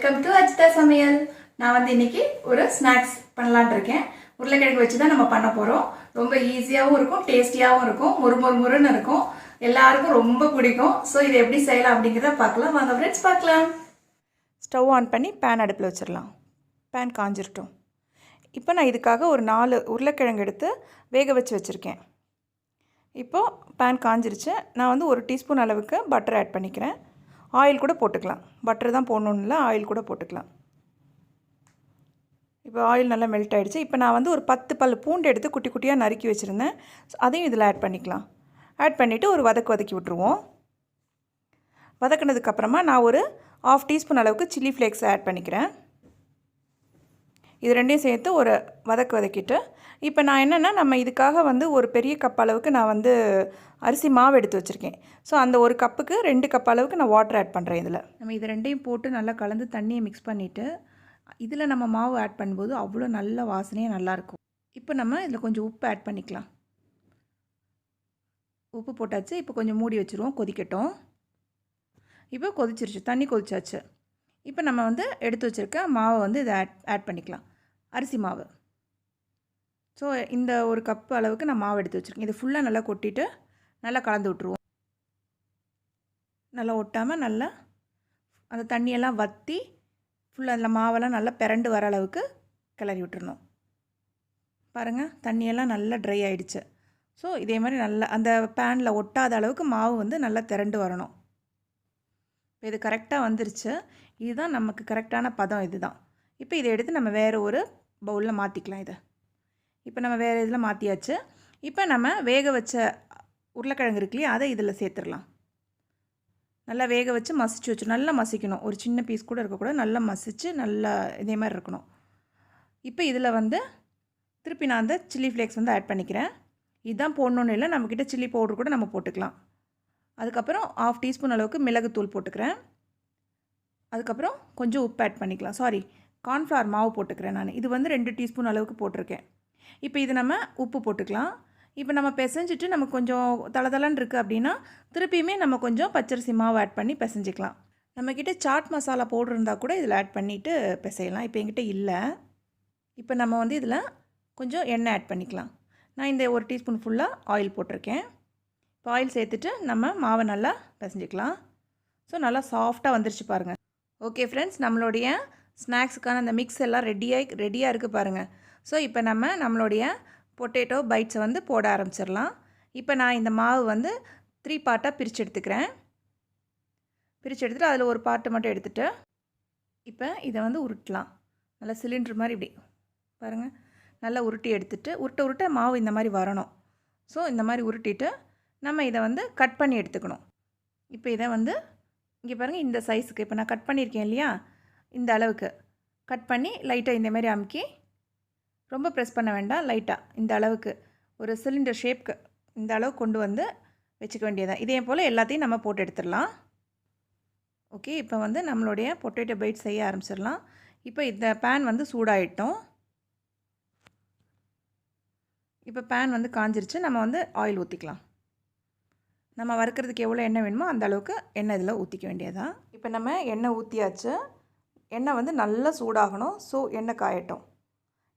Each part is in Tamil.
வெல்கம் டு அஜிதா சமையல். நான் வந்து இன்னைக்கு ஒரு ஸ்நாக்ஸ் பண்ணலான்னு இருக்கேன். உருளைக்கிழங்கு வச்சு தான் நம்ம பண்ண போகிறோம். ரொம்ப ஈஸியாகவும் இருக்கும், டேஸ்டியாகவும் இருக்கும், முறுமுறுன்னு இருக்கும், எல்லாருக்கும் ரொம்ப பிடிக்கும். ஸோ இதை எப்படி செய்யலாம் அப்படிங்கிறத பார்க்கலாம். வாங்க ஃப்ரெண்ட்ஸ் பார்க்கலாம். ஸ்டவ் ஆன் பண்ணி பேன் அடுப்பில் வச்சிடலாம். பேன் காஞ்சிருட்டும். இப்போ நான் இதுக்காக ஒரு 4 உருளைக்கிழங்கு எடுத்து வேக வச்சு வச்சுருக்கேன். இப்போது பேன் காஞ்சிருச்சு. நான் வந்து 1 டீஸ்பூன் அளவுக்கு பட்டர் ஆட் பண்ணிக்கிறேன். ஆயில் கூட போட்டுக்கலாம், பட்டர் தான் போடணுன்னு இல்லை, ஆயில் கூட போட்டுக்கலாம். இப்போ ஆயில் நல்லா மெல்ட் ஆகிடுச்சு. இப்போ நான் வந்து ஒரு 10 பல் பூண்டு எடுத்து குட்டி குட்டியாக நறுக்கி வச்சுருந்தேன். அதையும் இதில் ஆட் பண்ணிக்கலாம். ஆட் பண்ணிவிட்டு ஒரு வதக்கி விட்ருவோம். வதக்கினதுக்கப்புறமா நான் ஒரு 1/2 டீஸ்பூன் அளவுக்கு சில்லி ஃப்ளேக்ஸ் ஆட் பண்ணிக்கிறேன். இது ரெண்டையும் சேர்த்து ஒரு வதக்கிட்டு இப்போ நான் என்னென்னா, நம்ம இதுக்காக வந்து ஒரு பெரிய கப் அளவுக்கு நான் வந்து அரிசி மாவு எடுத்து வச்சுருக்கேன். ஸோ அந்த ஒரு கப்புக்கு 2 கப் அளவுக்கு நான் வாட்டர் ஆட் பண்ணுறேன். இதில் நம்ம இது ரெண்டையும் போட்டு நல்லா கலந்து தண்ணியை மிக்ஸ் பண்ணிவிட்டு இதில் நம்ம மாவு ஆட் பண்ணும்போது அவ்வளோ நல்ல வாசனையாக நல்லாயிருக்கும். இப்போ நம்ம இதில் கொஞ்சம் உப்பு ஆட் பண்ணிக்கலாம். உப்பு போட்டாச்சு. இப்போ கொஞ்சம் மூடி வச்சுருவோம், கொதிக்கட்டும். இப்போ கொதிச்சிருச்சு, தண்ணி கொதிச்சாச்சு. இப்போ நம்ம வந்து எடுத்து வச்சுருக்க மாவை வந்து இதை ஆட் பண்ணிக்கலாம். அரிசி மாவு. ஸோ இந்த ஒரு கப் அளவுக்கு நான் மாவு எடுத்து வச்சுருக்கேன். இது ஃபுல்லாக நல்லா கொட்டிட்டு நல்லா கலந்து விட்ருவோம். நல்லா ஒட்டாமல் நல்லா அந்த தண்ணியெல்லாம் வற்றி ஃபுல்லாக அதில் மாவெல்லாம் நல்லா பிரண்டு வர அளவுக்கு கிளறி விட்டுறணும். பாருங்கள், தண்ணியெல்லாம் நல்லா ட்ரை ஆகிடுச்சு. ஸோ இதே மாதிரி நல்லா அந்த பேனில் ஒட்டாத அளவுக்கு மாவு வந்து நல்லா திரண்டு வரணும். இப்போ இது கரெக்டாக வந்துருச்சு. இதுதான் நமக்கு கரெக்டான பதம். இதுதான். இப்போ இதை எடுத்து நம்ம வேறு ஒரு பவுலில் மாற்றிக்கலாம். இதை இப்போ நம்ம வேறு இதில் மாற்றியாச்சு. இப்போ நம்ம வேக வச்ச உருளைக்கிழங்கு இருக்கு இல்லையா, அதை இதில் சேர்த்துடலாம். நல்லா வேக வச்சு மசிச்சு வச்சு நல்லா மசிக்கணும். ஒரு சின்ன பீஸ் கூட இருக்கக்கூடாது, நல்லா மசிச்சு நல்லா இதே மாதிரி இருக்கணும். இப்போ இதில் வந்து திருப்பி நான் அந்த சில்லி ஃப்ளேக்ஸ் வந்து ஆட் பண்ணிக்கிறேன். இதுதான் போடணுன்னு இல்லை, நம்மக்கிட்ட சில்லி பவுடர் கூட நம்ம போட்டுக்கலாம். அதுக்கப்புறம் 1/2 டீஸ்பூன் அளவுக்கு மிளகுத்தூள் போட்டுக்கிறேன். அதுக்கப்புறம் கொஞ்சம் உப்பு ஆட் பண்ணிக்கலாம். கார்ன்ஃப்ளவர் மாவு போட்டுக்கிறேன் நான். இது வந்து 2 டீஸ்பூன் அளவுக்கு போட்டிருக்கேன். இப்போ இது நம்ம உப்பு போட்டுக்கலாம். இப்போ நம்ம பிசைஞ்சிட்டு நமக்கு கொஞ்சம் தளதளன்னு இருக்குது அப்படின்னா திருப்பியுமே நம்ம கொஞ்சம் பச்சரிசி மாவு ஆட் பண்ணி பிசைஞ்சிக்கலாம். நம்மக்கிட்ட சாட் மசாலா பவுடர் இருந்தால் கூட இதில் ஆட் பண்ணிவிட்டு பிசையலாம். இப்போ என்கிட்ட இல்லை. இப்போ நம்ம வந்து இதில் கொஞ்சம் எண்ணெய் ஆட் பண்ணிக்கலாம். நான் இந்த 1 டீஸ்பூன் ஃபுல்லாக ஆயில் போட்டிருக்கேன். இப்போ ஆயில் சேர்த்துட்டு நம்ம மாவை நல்லா பிசைஞ்சிக்கலாம். ஸோ நல்லா சாஃப்டாக வந்துருச்சு பாருங்கள். ஓகே ஃப்ரெண்ட்ஸ், நம்மளுடைய ஸ்நாக்ஸுக்கான அந்த மிக்ஸ் எல்லாம் ரெடியாக இருக்குது பாருங்கள். ஸோ இப்போ நம்மளுடைய பொட்டேட்டோ பைட்ஸை வந்து போட ஆரம்பிச்சிடலாம். இப்போ நான் இந்த மாவு வந்து 3 பார்ட்டாக பிரித்து எடுத்துக்கிறேன். பிரித்து எடுத்துகிட்டு அதில் ஒரு பார்ட்டை மட்டும் எடுத்துகிட்டு இப்போ இதை வந்து உருட்டலாம். நல்லா சிலிண்டர் மாதிரி இப்படி பாருங்கள், நல்லா உருட்டி எடுத்துகிட்டு உருட்ட மாவு இந்த மாதிரி வரணும். ஸோ இந்த மாதிரி உருட்டிட்டு நம்ம இதை வந்து கட் பண்ணி எடுத்துக்கணும். இப்போ இதை வந்து இங்கே பாருங்கள், இந்த சைஸுக்கு இப்போ நான் கட் பண்ணியிருக்கேன் இல்லையா, இந்த அளவுக்கு கட் பண்ணி லைட்டாக இந்த மாதிரி அமுக்கி, ரொம்ப ப்ரெஸ் பண்ண வேண்டாம், லைட்டாக இந்த அளவுக்கு ஒரு சிலிண்டர் ஷேப்க்கு இந்த அளவுக்கு கொண்டு வந்து வச்சுக்க வேண்டியதான். இதே போல் எல்லாத்தையும் நம்ம போட்டு எடுத்துடலாம். ஓகே, இப்போ வந்து நம்மளுடைய பொட்டேட்டோ பைட் செய்ய ஆரம்பிச்சிடலாம். இப்போ இந்த பேன் வந்து சூடாயிட்டோம். இப்போ பேன் வந்து காஞ்சிருச்சு. நம்ம வந்து ஆயில் ஊற்றிக்கலாம். நம்ம வறுக்கிறதுக்கு எவ்வளோ எண்ணெய் வேணுமோ அந்த அளவுக்கு எண்ணெய் இதில் ஊற்றிக்க வேண்டியதான். இப்போ நம்ம எண்ணெய் ஊற்றியாச்சு. எண்ணெய் வந்து நல்லா சூடாகணும். ஸோ எண்ணெய் காயட்டும்.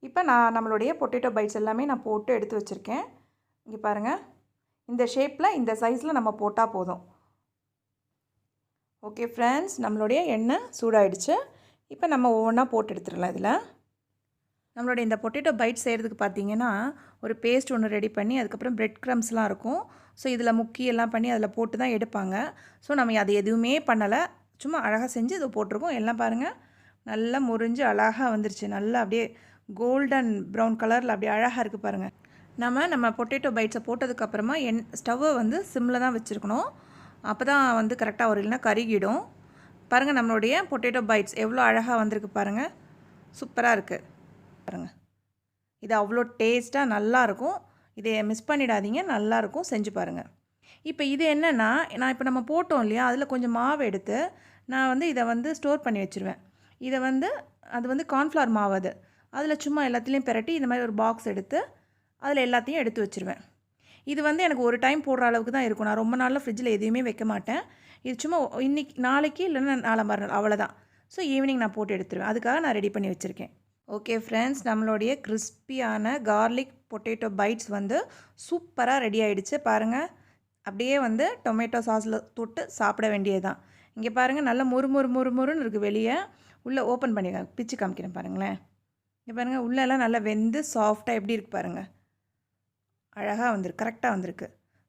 இப்போ நம்மளுடைய பொட்டேட்டோ பைட்ஸ் எல்லாமே நான் போட்டு எடுத்து வச்சுருக்கேன். இங்கே பாருங்கள், இந்த ஷேப்பில் இந்த சைஸில் நம்ம போட்டால் போதும். ஓகே ஃப்ரெண்ட்ஸ், நம்மளுடைய எண்ணெய் சூடாயிடுச்சு. இப்போ நம்ம ஒவ்வொன்றா போட்டு எடுத்துடலாம். இதில் நம்மளுடைய இந்த பொட்டேட்டோ பைட் செய்கிறதுக்கு பார்த்திங்கன்னா ஒரு பேஸ்ட் ஒன்று ரெடி பண்ணி அதுக்கப்புறம் பிரெட் க்ரம்ஸ்லாம் இருக்கும். ஸோ இதில் முக்கி எல்லாம் பண்ணி அதில் போட்டு தான் எடுப்பாங்க. ஸோ நம்ம அது எதுவுமே பண்ணலை, சும்மா அழகாக செஞ்சு இதை போட்டிருக்கோம். எல்லாம் பாருங்கள், நல்லா முறிஞ்சு அழகாக வந்துருச்சு. நல்லா அப்படியே கோல்டன் ப்ரௌன் கலரில் அப்படியே அழகாக இருக்குது பாருங்கள். நம்ம பொட்டேட்டோ பைட்ஸை போட்டதுக்கப்புறமா ஸ்டவ்வை வந்து சிம்மில் தான் வச்சுருக்கணும். அப்போ தான் வந்து கரெக்டாக வரும், இல்லைன்னா கருகிடும். பாருங்கள், நம்மளுடைய பொட்டேட்டோ பைட்ஸ் எவ்வளோ அழகாக வந்திருக்கு பாருங்கள். சூப்பராக இருக்குது பாருங்கள். இது அவ்வளோ டேஸ்ட்டாக நல்லாயிருக்கும். இதை மிஸ் பண்ணிடாதீங்க, நல்லாயிருக்கும், செஞ்சு பாருங்கள். இப்போ இது என்னென்னா, நான் இப்போ நம்ம போட்டோம் இல்லையா, அதில் கொஞ்சம் மாவு எடுத்து நான் வந்து இதை வந்து ஸ்டோர் பண்ணி வச்சுருவேன். இதை வந்து அது வந்து கார்ன்ஃப்ளவர் மாவு. அதில் சும்மா எல்லாத்துலேயும் பிரட்டி இந்த மாதிரி ஒரு பாக்ஸ் எடுத்து அதில் எல்லாத்தையும் எடுத்து வச்சுருவேன். இது வந்து எனக்கு ஒரு டைம் போடுற அளவுக்கு தான் இருக்கும். நான் ரொம்ப நாளில் ஃப்ரிட்ஜில் எதையுமே வைக்க மாட்டேன். இது சும்மா இன்றைக்கி நாளைக்கு இல்லைன்னா நாளை மறுநாள் அவ்வளோதான். ஸோ ஈவினிங் நான் போட்டு எடுத்துருவேன். அதுக்காக நான் ரெடி பண்ணி வச்சுருக்கேன். ஓகே ஃப்ரெண்ட்ஸ், நம்மளுடைய கிறிஸ்பியான கார்லிக் பொட்டேட்டோ பைட்ஸ் வந்து சூப்பராக ரெடி ஆகிடுச்சு. பாருங்கள், அப்படியே வந்து டொமேட்டோ சாஸில் தொட்டு சாப்பிட வேண்டியது தான். இங்கே பாருங்கள், நல்லா முறுமுறுன்னு இருக்குது. வெளியே உள்ளே ஓப்பன் பண்ணி பிச்சு காமிக்கிறேன் பாருங்களேன். இங்கே பாருங்கள், உள்ளெல்லாம் நல்லா வெந்து சாஃப்டாக எப்படி இருக்குது பாருங்கள். அழகாக வந்திருக்கு, கரெக்டாக வந்திருக்கு.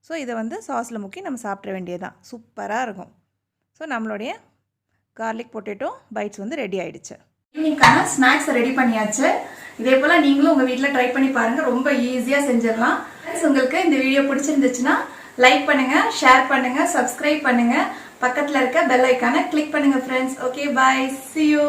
ஸோ இதை வந்து சாஸில் முக்கி நம்ம சாப்பிட வேண்டியது தான். சூப்பராக இருக்கும். ஸோ நம்மளுடைய கார்லிக் பொட்டேட்டோ பைட்ஸ் வந்து ரெடி ஆகிடுச்சு. ஈவினிங்கான ஸ்நாக்ஸை ரெடி பண்ணியாச்சு. இதே போல் நீங்களும் உங்கள் வீட்டில் ட்ரை பண்ணி பாருங்கள். ரொம்ப ஈஸியாக செஞ்சிடலாம். உங்களுக்கு இந்த வீடியோ பிடிச்சிருந்துச்சுன்னா லைக் பண்ணுங்கள், ஷேர் பண்ணுங்கள், சப்ஸ்கிரைப் பண்ணுங்கள், பக்கத்தில் இருக்க பெல் ஐக்கானை கிளிக் பண்ணுங்கள் friends. Okay, bye, see you.